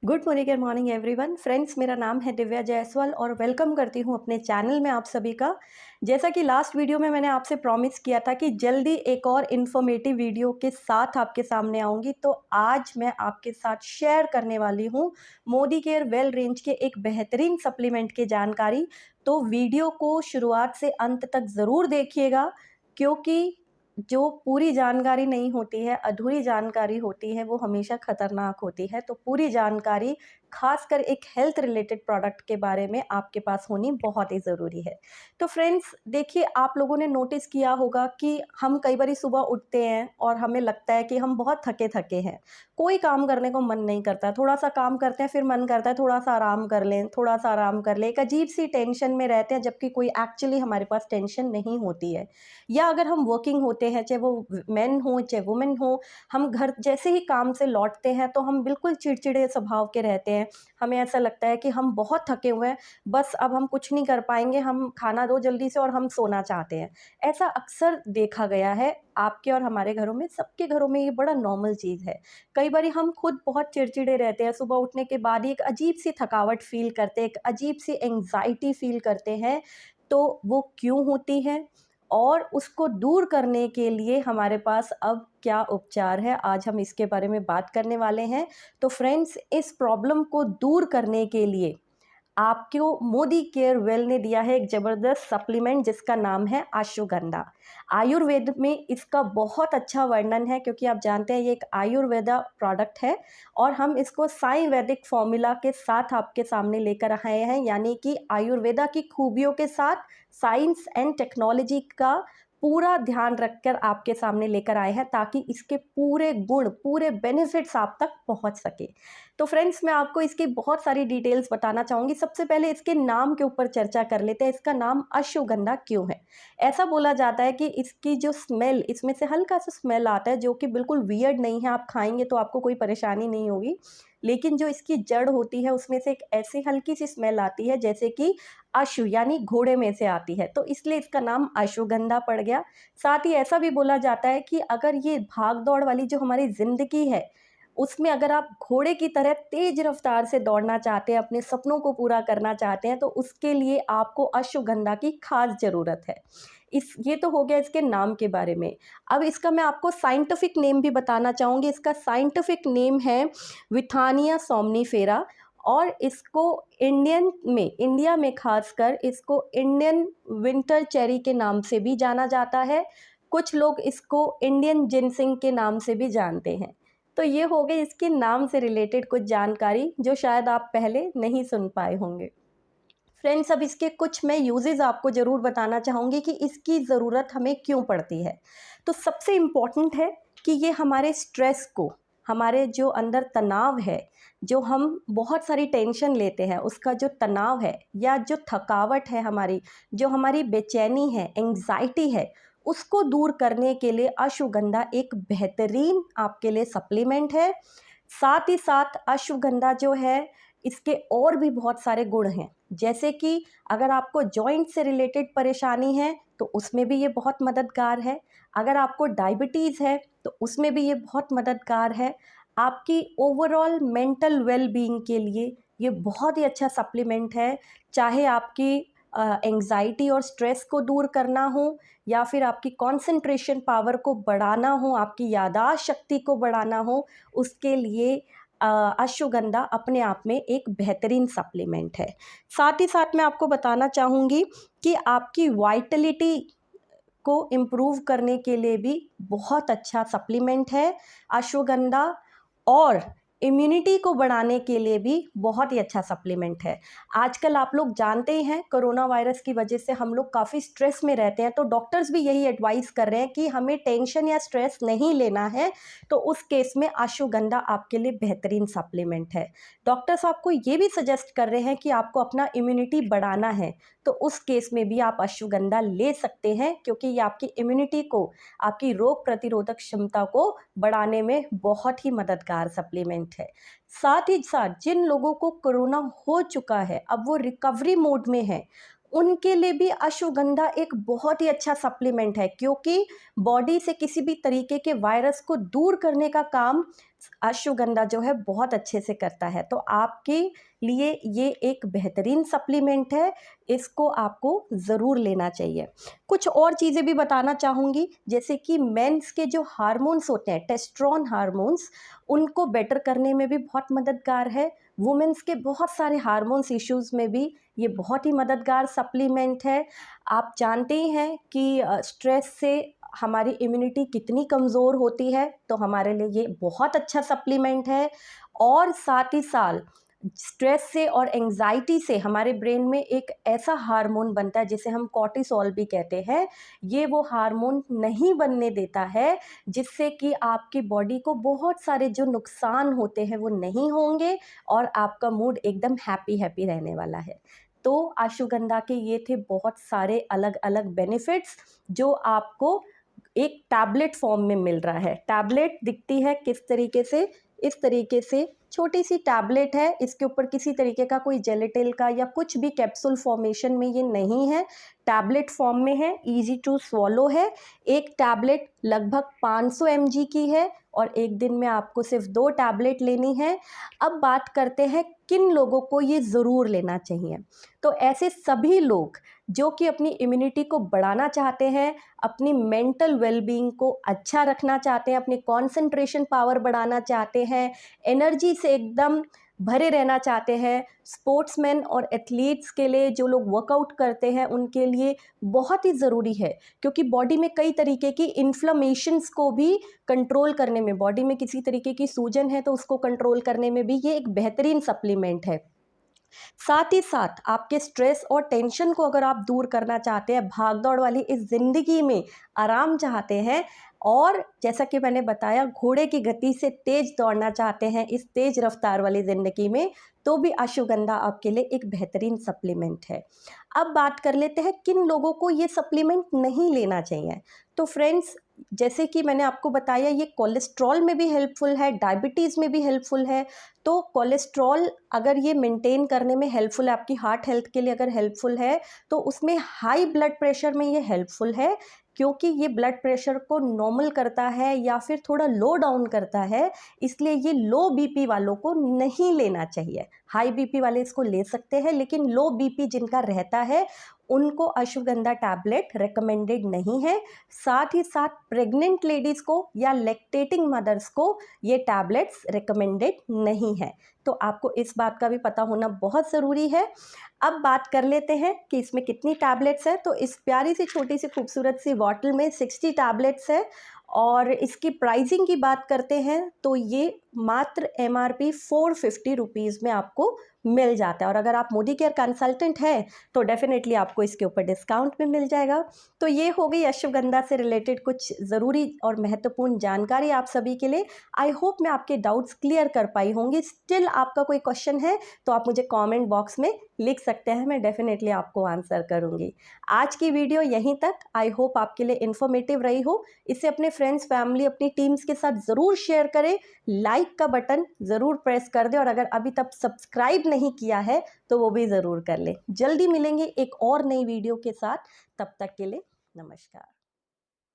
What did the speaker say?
Good morning everyone friends, मेरा नाम है दिव्या जायसवाल और वेलकम करती हूँ अपने चैनल में आप सभी का। जैसा कि लास्ट वीडियो में मैंने आपसे प्रॉमिस किया था कि जल्दी एक और इन्फॉर्मेटिव वीडियो के साथ आपके सामने आऊँगी, तो आज मैं आपके साथ शेयर करने वाली हूँ मोदी केयर वेल रेंज के एक बेहतरीन सप्लीमेंट की जानकारी। तो वीडियो को शुरुआत से अंत तक ज़रूर देखिएगा, क्योंकि जो पूरी जानकारी नहीं होती है, अधूरी जानकारी होती है, वो हमेशा खतरनाक होती है। तो पूरी जानकारी खासकर एक हेल्थ रिलेटेड प्रोडक्ट के बारे में आपके पास होनी बहुत ही ज़रूरी है। तो फ्रेंड्स देखिए, आप लोगों ने नोटिस किया होगा कि हम कई बारी सुबह उठते हैं और हमें लगता है कि हम बहुत थके-थके हैं। कोई काम करने को मन नहीं करता, थोड़ा-सा काम करते हैं फिर मन करता है थोड़ा-सा आराम कर लें, थोड़ा-सा आराम कर लें। एक अजीब-सी टेंशन में रहते हैं, जबकि कोई एक्चुअली हमारे पास टेंशन नहीं होती है। या अगर हम वर्किंग होते हैं, चाहे वो मेन हो चाहे वुमेन हो, हम घर जैसे ही काम से लौटते हैं तो हम बिल्कुल चिड़चिड़े स्वभाव के रहते हैं। हमें ऐसा लगता है कि हम बहुत थके हुए हैं, बस अब हम कुछ नहीं कर पाएंगे, हम खाना दो जल्दी से और हम सोना चाहते हैं। ऐसा अक्सर देखा गया है, आपके और हमारे घरों में, सबके घरों में ये बड़ा नॉर्मल चीज़ है। कई बारी हम खुद बहुत चिड़चिड़े रहते हैं, सुबह उठने के बाद ही एक अजीब सी थकावट फील करते हैं, एक अजीब सी एंग्जाइटी फील करते हैं। तो वो क्यों होती है और उसको दूर करने के लिए हमारे पास अब क्या उपचार है, आज हम इसके बारे में बात करने वाले हैं। तो फ्रेंड्स, इस प्रॉब्लम को दूर करने के लिए आपको मोदी केयर वेल ने दिया है एक ज़बरदस्त सप्लीमेंट जिसका नाम है अश्वगंधा। आयुर्वेद में इसका बहुत अच्छा वर्णन है, क्योंकि आप जानते हैं ये एक आयुर्वेदा प्रोडक्ट है और हम इसको साई वैदिक फॉर्मूला के साथ आपके सामने लेकर आए हैं, यानी कि आयुर्वेदा की खूबियों के साथ साइंस एंड टेक्नोलॉजी का पूरा ध्यान रखकर आपके सामने लेकर आए हैं, ताकि इसके पूरे गुण, पूरे बेनिफिट्स आप तक पहुंच सके। तो फ्रेंड्स, मैं आपको इसकी बहुत सारी डिटेल्स बताना चाहूँगी। सबसे पहले इसके नाम के ऊपर चर्चा कर लेते हैं। इसका नाम अश्वगंधा क्यों है? ऐसा बोला जाता है कि इसकी जो स्मेल, इसमें से हल्का सा स्मेल आता है, जो कि बिल्कुल वियर्ड नहीं है, आप खाएंगे तो आपको कोई परेशानी नहीं होगी। लेकिन जो इसकी जड़ होती है उसमें से एक ऐसी हल्की सी स्मेल आती है जैसे कि अश्व यानी घोड़े में से आती है, तो इसलिए इसका नाम अश्वगंधा पड़ गया। साथ ही ऐसा भी बोला जाता है कि अगर ये भाग दौड़ वाली जो हमारी ज़िंदगी है, उसमें अगर आप घोड़े की तरह तेज रफ्तार से दौड़ना चाहते हैं, अपने सपनों को पूरा करना चाहते हैं, तो उसके लिए आपको अश्वगंधा की खास ज़रूरत है। ये तो हो गया इसके नाम के बारे में। अब इसका मैं आपको साइंटिफिक नेम भी बताना चाहूँगी। इसका साइंटिफिक नेम है विथानिया सोमनीफेरा, और इसको इंडिया में खासकर इसको इंडियन विंटर चेरी के नाम से भी जाना जाता है। कुछ लोग इसको इंडियन जिनसिंग के नाम से भी जानते हैं। तो ये हो गई इसके नाम से रिलेटेड कुछ जानकारी, जो शायद आप पहले नहीं सुन पाए होंगे। फ्रेंड्स, अब इसके कुछ मैं यूजेस आपको ज़रूर बताना चाहूँगी कि इसकी ज़रूरत हमें क्यों पड़ती है। तो सबसे इम्पॉर्टेंट है कि ये हमारे स्ट्रेस को, हमारे जो अंदर तनाव है, जो हम बहुत सारी टेंशन लेते हैं, उसका जो तनाव है या जो थकावट है हमारी, जो हमारी बेचैनी है, एंग्जाइटी है, उसको दूर करने के लिए अश्वगंधा एक बेहतरीन आपके लिए सप्लीमेंट है। साथ ही साथ अश्वगंधा जो है, इसके और भी बहुत सारे गुण हैं, जैसे कि अगर आपको जॉइंट से रिलेटेड परेशानी है तो उसमें भी ये बहुत मददगार है। अगर आपको डायबिटीज़ है तो उसमें भी ये बहुत मददगार है। आपकी ओवरऑल मेंटल वेल बीइंग के लिए ये बहुत ही अच्छा सप्लीमेंट है। चाहे आपकी एंग्जाइटी और स्ट्रेस को दूर करना हो, या फिर आपकी कंसंट्रेशन पावर को बढ़ाना हो, आपकी याददाश्त शक्ति को बढ़ाना हो, उसके लिए अश्वगंधा अपने आप में एक बेहतरीन सप्लीमेंट है। साथ ही साथ मैं आपको बताना चाहूँगी कि आपकी वाइटलिटी को इम्प्रूव करने के लिए भी बहुत अच्छा सप्लीमेंट है अश्वगंधा, और इम्यूनिटी को बढ़ाने के लिए भी बहुत ही अच्छा सप्लीमेंट है। आजकल आप लोग जानते ही हैं, कोरोना वायरस की वजह से हम लोग काफ़ी स्ट्रेस में रहते हैं, तो डॉक्टर्स भी यही एडवाइस कर रहे हैं कि हमें टेंशन या स्ट्रेस नहीं लेना है। तो उस केस में अश्वगंधा आपके लिए बेहतरीन सप्लीमेंट है। डॉक्टर्स आपको ये भी सजेस्ट कर रहे हैं कि आपको अपना इम्यूनिटी बढ़ाना है, तो उस केस में भी आप अश्वगंधा ले सकते हैं, क्योंकि ये आपकी इम्यूनिटी को, आपकी रोग प्रतिरोधक क्षमता को बढ़ाने में बहुत ही मददगार सप्लीमेंट है। साथ ही साथ जिन लोगों को कोरोना हो चुका है, अब वो रिकवरी मोड में है, उनके लिए भी अश्वगंधा एक बहुत ही अच्छा सप्लीमेंट है, क्योंकि बॉडी से किसी भी तरीके के वायरस को दूर करने का काम अश्वगंधा जो है बहुत अच्छे से करता है। तो आपके लिए ये एक बेहतरीन सप्लीमेंट है, इसको आपको ज़रूर लेना चाहिए। कुछ और चीज़ें भी बताना चाहूँगी, जैसे कि मेंस के जो हार्मोन्स होते हैं, टेस्टोस्टेरोन हार्मोन्स, उनको बेटर करने में भी बहुत मददगार है। वुमेन्स के बहुत सारे हार्मोन्स इश्यूज़ में भी ये बहुत ही मददगार सप्लीमेंट है। आप जानते ही हैं कि स्ट्रेस से हमारी इम्यूनिटी कितनी कमज़ोर होती है, तो हमारे लिए ये बहुत अच्छा सप्लीमेंट है। और साथ ही साथ स्ट्रेस से और एंजाइटी से हमारे ब्रेन में एक ऐसा हार्मोन बनता है जिसे हम कॉर्टिसोल भी कहते हैं। ये वो हार्मोन नहीं बनने देता है, जिससे कि आपकी बॉडी को बहुत सारे जो नुकसान होते हैं वो नहीं होंगे और आपका मूड एकदम हैप्पी हैप्पी रहने वाला है। तो अश्वगंधा के ये थे बहुत सारे अलग अलग बेनिफिट्स जो आपको एक टैबलेट फॉर्म में मिल रहा है। टैबलेट दिखती है किस तरीके से, इस तरीके से छोटी सी टैबलेट है, इसके ऊपर किसी तरीके का कोई जेलेटिल का या कुछ भी कैप्सूल फॉर्मेशन में ये नहीं है, टैबलेट फॉर्म में है, इजी टू स्वॉलो है। एक टैबलेट लगभग 500 mg की है और एक दिन में आपको सिर्फ 2 टैबलेट लेनी है। अब बात करते हैं किन लोगों को ये ज़रूर लेना चाहिए। तो ऐसे सभी लोग जो कि अपनी इम्यूनिटी को बढ़ाना चाहते हैं, अपनी मेंटल वेलबींग को अच्छा रखना चाहते हैं, अपनी कंसंट्रेशन पावर बढ़ाना चाहते हैं, एनर्जी से एकदम भरे रहना चाहते हैं, स्पोर्ट्समैन और एथलीट्स के लिए, जो लोग वर्कआउट करते हैं उनके लिए बहुत ही ज़रूरी है, क्योंकि बॉडी में कई तरीके की इन्फ्लेमेशंस को भी कंट्रोल करने में, बॉडी में किसी तरीके की सूजन है तो उसको कंट्रोल करने में भी ये एक बेहतरीन सप्लीमेंट है। साथ ही साथ आपके स्ट्रेस और टेंशन को अगर आप दूर करना चाहते हैं, भागदौड़ वाली इस ज़िंदगी में आराम चाहते हैं और जैसा कि मैंने बताया घोड़े की गति से तेज़ दौड़ना चाहते हैं इस तेज़ रफ्तार वाली ज़िंदगी में, तो भी अश्वगंधा आपके लिए एक बेहतरीन सप्लीमेंट है। अब बात कर लेते हैं किन लोगों को ये सप्लीमेंट नहीं लेना चाहिए। तो फ्रेंड्स, जैसे कि मैंने आपको बताया ये कोलेस्ट्रॉल में भी हेल्पफुल है, डायबिटीज़ में भी हेल्पफुल है। तो कोलेस्ट्रॉल अगर ये मेंटेन करने में हेल्पफुल है, आपकी हार्ट हेल्थ के लिए अगर हेल्पफुल है, तो उसमें हाई ब्लड प्रेशर में ये हेल्पफुल है, क्योंकि ये ब्लड प्रेशर को नॉर्मल करता है या फिर थोड़ा लो डाउन करता है, इसलिए ये लो बीपी वालों को नहीं लेना चाहिए। हाई बीपी वाले इसको ले सकते हैं, लेकिन लो बीपी जिनका रहता है उनको अश्वगंधा टैबलेट रिकमेंडेड नहीं है। साथ ही साथ प्रेग्नेंट लेडीज़ को या लैक्टेटिंग मदर्स को ये टैबलेट्स रिकमेंडेड नहीं है। तो आपको इस बात का भी पता होना बहुत ज़रूरी है। अब बात कर लेते हैं कि इसमें कितनी टैबलेट्स है। तो इस प्यारी सी छोटी सी खूबसूरत सी बॉटल में 60 टैबलेट्स है और इसकी प्राइसिंग की बात करते हैं तो ये मात्र MRP 450 रुपीज़ में आपको मिल जाता है। और अगर आप मोदी केयर कंसल्टेंट हैं तो डेफिनेटली आपको इसके ऊपर डिस्काउंट भी मिल जाएगा। तो ये हो गई अश्वगंधा से रिलेटेड कुछ ज़रूरी और महत्वपूर्ण जानकारी आप सभी के लिए। आई होप मैं आपके डाउट्स क्लियर कर पाई होंगी। स्टिल आपका कोई क्वेश्चन है तो आप मुझे कमेंट बॉक्स में लिख सकते हैं, मैं डेफिनेटली आपको आंसर करूँगी। आज की वीडियो यहीं तक। आई होप आपके लिए इन्फॉर्मेटिव रही हो। इसे अपने फ्रेंड्स, फैमिली, अपनी टीम्स के साथ ज़रूर शेयर करें। लाइक का बटन ज़रूर प्रेस कर दें और अगर अभी तक सब्सक्राइब नहीं किया है तो वो भी ज़रूर कर लें। जल्दी मिलेंगे एक और नई वीडियो के साथ, तब तक के लिए नमस्कार।